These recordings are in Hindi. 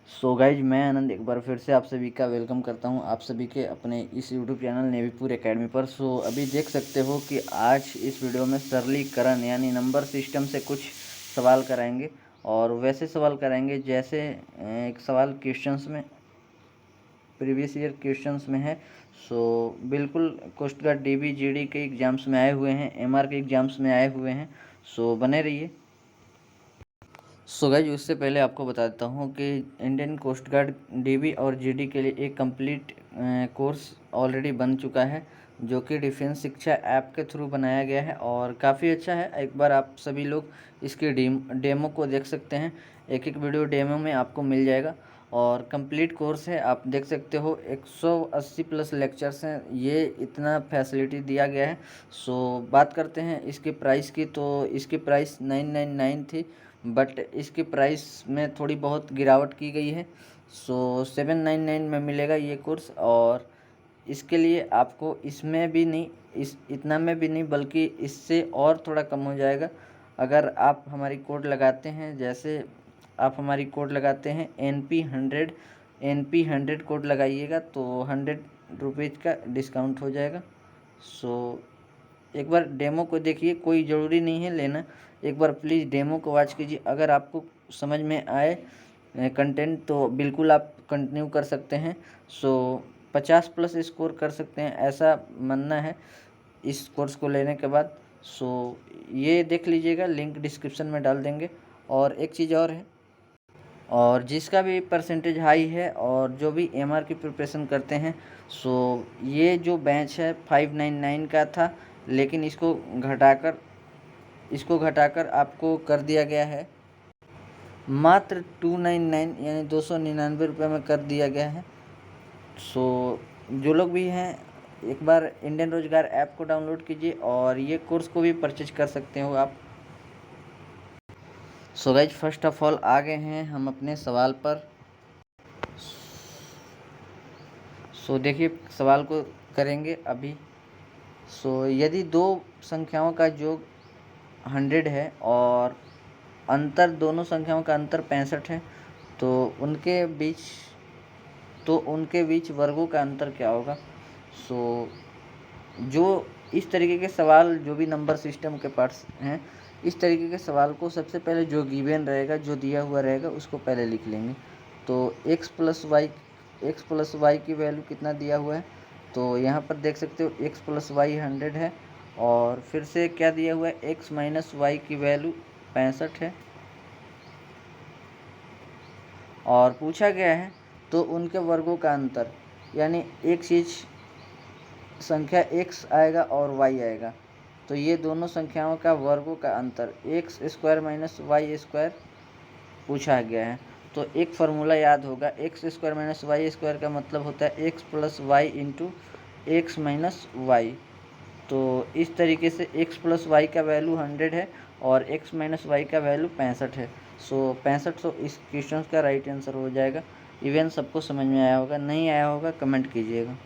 सो गाइज, मैं आनंद एक बार फिर से आप सभी का वेलकम करता हूं आप सभी के अपने इस यूट्यूब चैनल नेवीपुर एकेडमी पर। सो अभी देख सकते हो कि आज इस वीडियो में सरलीकरण यानी नंबर सिस्टम से कुछ सवाल कराएंगे और वैसे सवाल कराएंगे जैसे एक सवाल क्वेश्चंस में प्रीवियस ईयर क्वेश्चंस में है। सो बिल्कुल कोस्ट गार्ड डीबी जीडी के एग्ज़ाम्स में आए हुए हैं, एमआर के एग्ज़ाम्स में आए हुए हैं। सो बने रहिए। सो गाइज, उससे पहले आपको बता देता हूँ कि इंडियन कोस्ट गार्ड डीबी और जीडी के लिए एक कंप्लीट कोर्स ऑलरेडी बन चुका है, जो कि डिफेंस शिक्षा ऐप के थ्रू बनाया गया है और काफ़ी अच्छा है। एक बार आप सभी लोग इसकी डेमो को देख सकते हैं। एक एक वीडियो डेमो में आपको मिल जाएगा और कंप्लीट कोर्स है। आप देख सकते हो 180 प्लस लेक्चर्स हैं। ये इतना फैसिलिटी दिया गया है। सो बात करते हैं इसके प्राइस की। तो इसकी प्राइस 999 थी, बट इसके प्राइस में थोड़ी बहुत गिरावट की गई है। सो 799 में मिलेगा ये कोर्स। और इसके लिए आपको इसमें भी नहीं, इस इतना में भी नहीं, बल्कि इससे और थोड़ा कम हो जाएगा अगर आप हमारी कोड लगाते हैं। जैसे आप हमारी कोड लगाते हैं NP100 कोड लगाइएगा तो 100 रुपीज़ का डिस्काउंट हो जाएगा। सो एक बार डेमो को देखिए, कोई ज़रूरी नहीं है लेना। एक बार प्लीज़ डेमो को वॉच कीजिए। अगर आपको समझ में आए कंटेंट तो बिल्कुल आप कंटिन्यू कर सकते हैं। सो 50 प्लस स्कोर कर सकते हैं, ऐसा मानना है इस कोर्स को लेने के बाद। सो ये देख लीजिएगा, लिंक डिस्क्रिप्शन में डाल देंगे। और एक चीज़ और है, और जिसका भी परसेंटेज हाई है और जो भी एमआर की प्रिपरेशन करते हैं, सो ये जो बैच है 599 का था, लेकिन इसको घटाकर आपको कर दिया गया है मात्र 299 यानी 299 रुपये में कर दिया गया है। सो जो लोग भी हैं, एक बार इंडियन रोजगार ऐप को डाउनलोड कीजिए और ये कोर्स को भी परचेज कर सकते हो आप। So guys, first of all आ गए हैं हम अपने सवाल पर। सो देखिए, सवाल को करेंगे अभी। सो यदि दो संख्याओं का योग 100 है और दोनों संख्याओं का अंतर 65 है, तो उनके बीच वर्गों का अंतर क्या होगा। सो जो इस तरीके के सवाल, जो भी नंबर सिस्टम के पार्ट्स हैं, इस तरीके के सवाल को सबसे पहले जो गिवन रहेगा, जो दिया हुआ रहेगा, उसको पहले लिख लेंगे। तो x प्लस वाई की वैल्यू कितना दिया हुआ है, तो यहाँ पर देख सकते हो x प्लस वाई 100 है। और फिर से क्या दिया हुआ है, x माइनस वाई की वैल्यू 65 है। और पूछा गया है तो उनके वर्गों का अंतर, यानी एक चीज़ संख्या x आएगा और y आएगा, तो ये दोनों संख्याओं का वर्गों का अंतर X square minus Y square पूछा गया है। तो एक फार्मूला याद होगा, X square minus Y square का मतलब होता है X plus Y into X minus Y. तो इस तरीके से x प्लस वाई का वैल्यू 100 है और x माइनस वाई का वैल्यू 65 है। सो 65 तो इस क्वेश्चन का राइट आंसर हो जाएगा। इवन सबको समझ में आया होगा, नहीं आया होगा कमेंट कीजिएगा।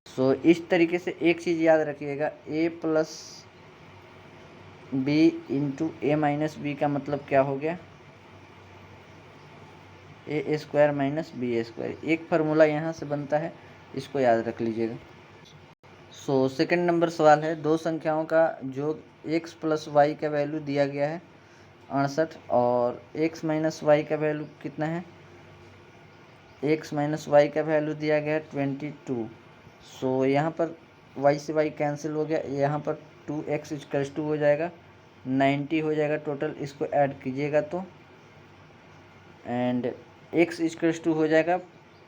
सो इस तरीके से एक चीज़ याद रखिएगा, a plus B into A minus B का मतलब क्या हो गया, A square minus B square. एक फार्मूला यहाँ से बनता है, इसको याद रख लीजिएगा। सो सेकंड नंबर सवाल है, दो संख्याओं का योग x प्लस वाई का वैल्यू दिया गया है 68 और x माइनस वाई का वैल्यू कितना है, x माइनस वाई का वैल्यू दिया गया है 22। सो यहाँ पर y से y कैंसिल हो गया, यहाँ पर 2x इक्वल्स टू हो जाएगा 90 हो जाएगा टोटल। इसको ऐड कीजिएगा तो एंड x इक्वल्स टू हो जाएगा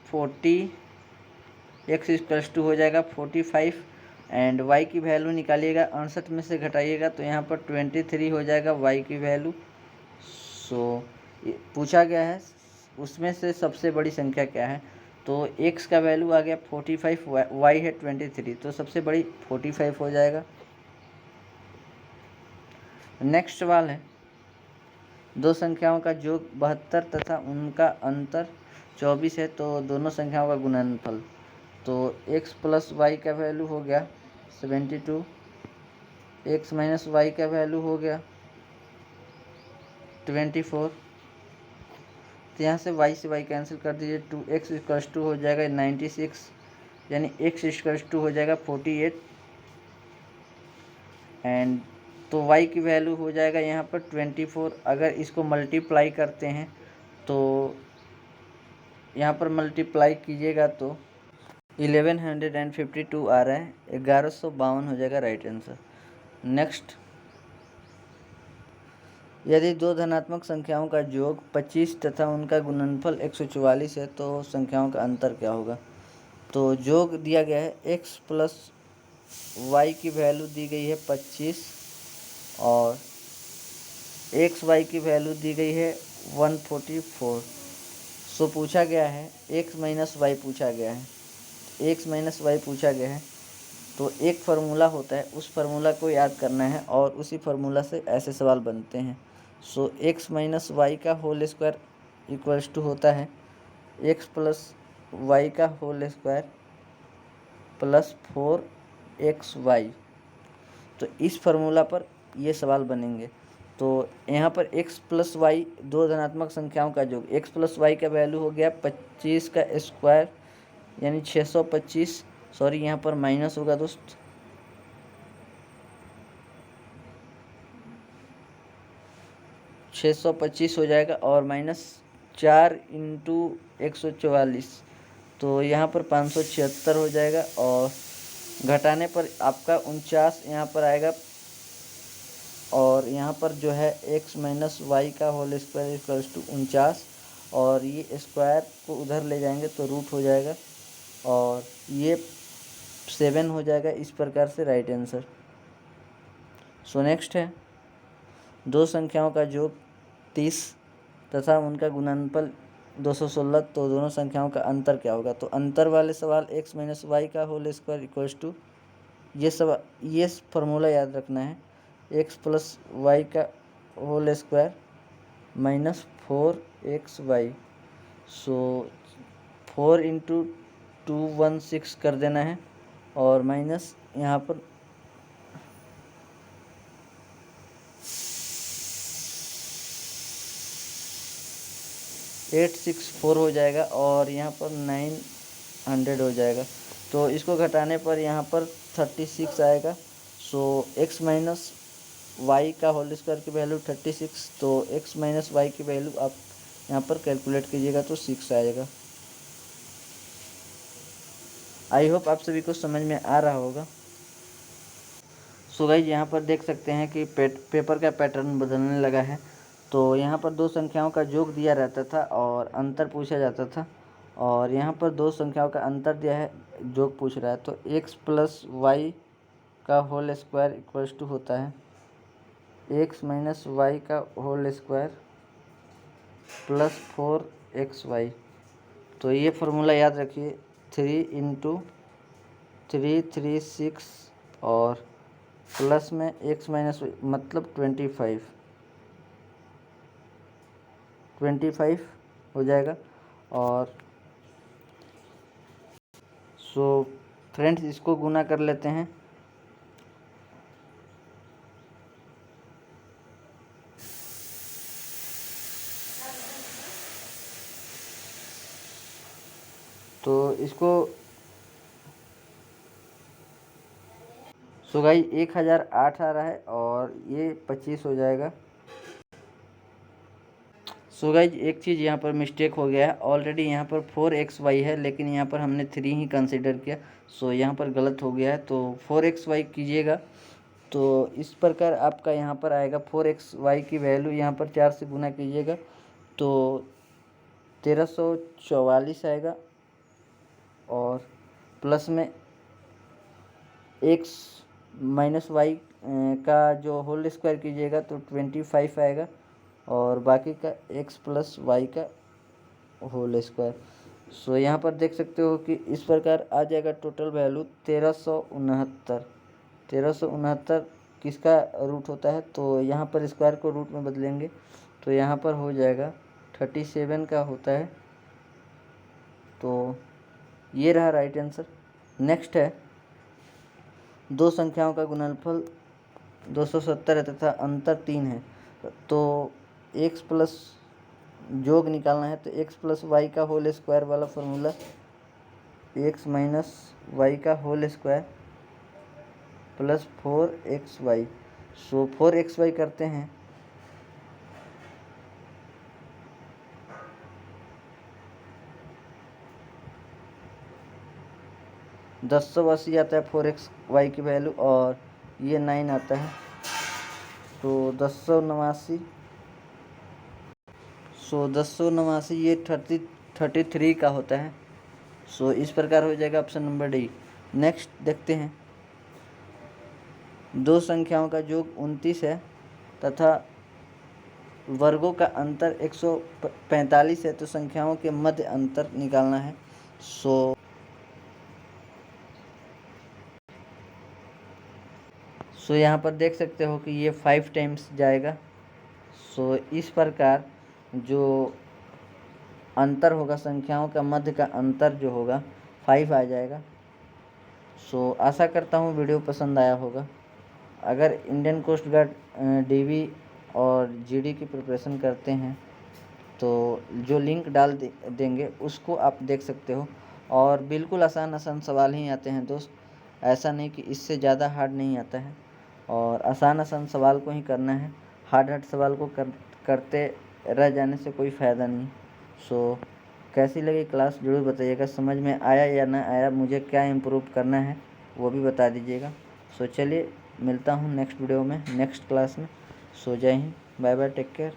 40, x इक्वल्स टू हो जाएगा 45 एंड y की वैल्यू निकालिएगा, 68 में से घटाइएगा तो यहाँ पर 23 हो जाएगा y की वैल्यू। सो पूछा गया है उसमें से सबसे बड़ी संख्या क्या है, तो x का वैल्यू आ गया 45, y है 23, तो सबसे बड़ी 45 हो जाएगा। नेक्स्ट सवाल है, दो संख्याओं का योग 72 तथा उनका अंतर 24 है, तो दोनों संख्याओं का गुणनफल, तो x प्लस वाई का वैल्यू हो गया 72, x माइनस वाई का वैल्यू हो गया 24 तो यहाँ से y कैंसिल कर दीजिए, 2x इक्वल्स टू हो जाएगा 96, यानी x इक्वल्स टू हो जाएगा 48 एंड तो y की वैल्यू हो जाएगा यहाँ पर 24। अगर इसको मल्टीप्लाई करते हैं तो यहाँ पर मल्टीप्लाई कीजिएगा तो 1152 आ रहा है, 1152 हो जाएगा राइट आंसर। नेक्स्ट, यदि दो धनात्मक संख्याओं का योग 25 तथा उनका गुणनफल 144 है तो संख्याओं का अंतर क्या होगा। तो योग दिया गया है x प्लस वाई की वैल्यू दी गई है 25 और एक्स वाई की वैल्यू दी गई है 144। सो पूछा गया है x माइनस वाई पूछा गया है, x माइनस वाई पूछा गया है तो एक फार्मूला होता है, उस फार्मूला को याद करना है और उसी फार्मूला से ऐसे सवाल बनते हैं। सो x माइनस वाई का होल स्क्वायर इक्वल्स टू होता है x प्लस वाई का होल स्क्वायर प्लस 4xy। तो इस फार्मूला पर ये सवाल बनेंगे। तो यहाँ पर x प्लस वाई दो धनात्मक संख्याओं का योग, x प्लस वाई का वैल्यू हो गया 25 का स्क्वायर यानी 625, सॉरी यहाँ पर माइनस होगा दोस्त, 625 हो जाएगा और माइनस 4 इंटू 144 तो यहाँ पर 576 हो जाएगा और घटाने पर आपका 49 यहाँ पर आएगा और यहाँ पर जो है x माइनस वाई का होल स्क्वायर इक्वल्स टू 49 और ये स्क्वायर को उधर ले जाएंगे तो रूट हो जाएगा और ये 7 हो जाएगा। इस प्रकार से राइट आंसर। सो नेक्स्ट है, दो संख्याओं का योग 30 तथा उनका गुणनफल 216 तो दोनों संख्याओं का अंतर क्या होगा। तो अंतर वाले सवाल x माइनस वाई का होल स्क्वायर इक्वल्स टू ये फार्मूला याद रखना है, x प्लस वाई का होल स्क्वायर माइनस 4xy। सो 4 इंटू 216 कर देना है और माइनस यहाँ पर 864 हो जाएगा और यहाँ पर 900 हो जाएगा। तो इसको घटाने पर यहाँ पर 36 आएगा। सो x माइनस वाई का होल स्क्वायर की वैल्यू 36 तो x माइनस वाई की वैल्यू आप यहाँ पर कैलकुलेट कीजिएगा तो 6 आएगा। आई होप आप सभी को समझ में आ रहा होगा। सो गाइस यहाँ पर देख सकते हैं कि पेपर का पैटर्न बदलने लगा है। तो यहाँ पर दो संख्याओं का योग दिया रहता था और अंतर पूछा जाता था और यहाँ पर दो संख्याओं का अंतर दिया है, योग पूछ रहा है। तो x प्लस वाई का होल स्क्वायर इक्वल्स टू होता है x माइनस वाई का होल स्क्वायर प्लस 4xy। तो ये फार्मूला याद रखिए, 3 इंटू 336 और प्लस में x माइनस मतलब 25 हो जाएगा। और सो फ्रेंड्स इसको गुना कर लेते हैं। तो इसको सो गाइस 1008 आ रहा है और ये 25 हो जाएगा। सो गाइस एक चीज़ यहाँ पर मिस्टेक हो गया है, ऑलरेडी यहाँ पर 4xy है लेकिन यहाँ पर हमने 3 ही कंसीडर किया। सो यहाँ पर गलत हो गया है, तो 4xy कीजिएगा तो इस प्रकार आपका यहाँ पर आएगा 4xy की वैल्यू यहाँ पर 4 से गुना कीजिएगा तो 1344 आएगा और प्लस में x माइनस वाई का जो होल स्क्वायर कीजिएगा तो 25 आएगा और बाकी का x प्लस वाई का होल स्क्वायर। सो यहाँ पर देख सकते हो कि इस प्रकार आ जाएगा टोटल वैल्यू 1369 किसका रूट होता है। तो यहाँ पर स्क्वायर को रूट में बदलेंगे तो यहाँ पर हो जाएगा 37 का होता है। तो ये रहा राइट आंसर। नेक्स्ट है, दो संख्याओं का गुणनफल 270 है तथा अंतर 3 है तो x प्लस जोग निकालना है तो एक्स प्लस वाई का होल स्क्वायर वाला फॉर्मूला एक्स माइनस वाई का होल स्क्वायर प्लस 4xy। सो 4xy करते हैं, दस सौ अस्सी आता है 4xy की वैल्यू, और ये 9 आता है, तो 1089। सो 1089 ये 33 का होता है। सो इस प्रकार हो जाएगा ऑप्शन नंबर डी। नेक्स्ट देखते हैं, दो संख्याओं का योग 29 है तथा वर्गों का अंतर 145 है, तो संख्याओं के मध्य अंतर निकालना है। सो यहाँ पर देख सकते हो कि ये 5 टाइम्स जाएगा। सो इस प्रकार जो अंतर होगा, संख्याओं का मध्य का अंतर जो होगा 5 आ जाएगा। सो आशा करता हूँ वीडियो पसंद आया होगा। अगर इंडियन कोस्ट गार्ड डीवी और जीडी की प्रिपरेशन करते हैं तो जो लिंक डाल देंगे उसको आप देख सकते हो, और बिल्कुल आसान आसान सवाल ही आते हैं दोस्त, ऐसा नहीं कि इससे ज़्यादा हार्ड नहीं आता है, और आसान आसान सवाल को ही करना है। हार्ड सवाल को करते रह जाने से कोई फ़ायदा नहीं। सो कैसी लगी क्लास ज़रूर बताइएगा, समझ में आया या ना आया, मुझे क्या इम्प्रूव करना है वो भी बता दीजिएगा। सो चलिए मिलता हूँ नेक्स्ट वीडियो में, नेक्स्ट क्लास में। सो जय Hind, bye bye, take care.